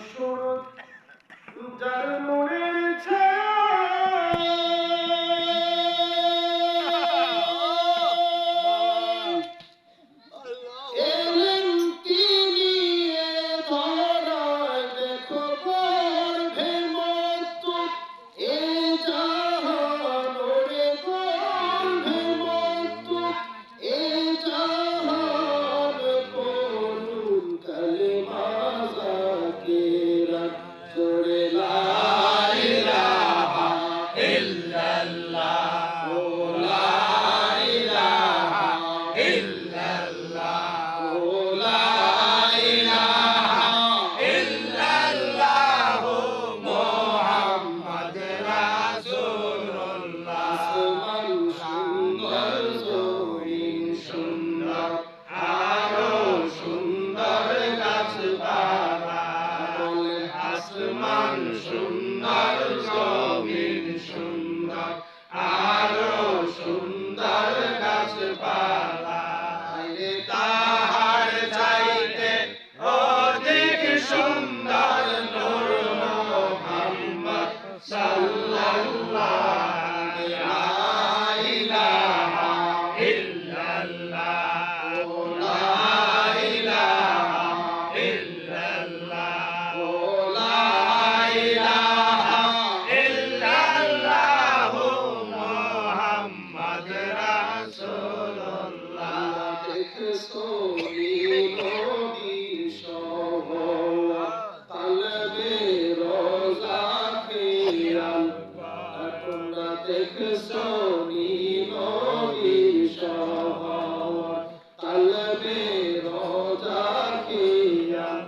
সুরত যার মনের ছায়া এলেন তিনি এ ধরায় দেখো গর্ভে মত্ত এ জাহান ওরে গর্ভে মত্ত এ জাহান পড়ুন কালেমা যাকিরাত জোরে লা ইলাহা ইল্লাল্লাহ ও লা ইলাহা ইল্লাল্লাহ ও লা ইলাহা ইল্লাল্লাহ মুহাম্মদ রাসূলুল্লাহ আসমান সুন্দর জমিন সুন্দর আরো সুন্দর গাছপালা আসমান সুন্দর জমিন সুন্দর আরো সুন্দর গাছপালা তাহার চাইতে অধিক সুন্দর নূর মুহাম্মদ সাল্লাল্লাহু লা ইলাহা ইল্লাল্লাহ ও লা ইলাহা ইল্লাল্লাহ ও লা ইলাহা ইল্লাল্লাহ মুহাম্মদ রাসূলুল্লাহ দেখছো নবী সহ তালবে রোজা খিয়াল তোমরা দেখছো নবী সহ তালবে রোজা খিয়াল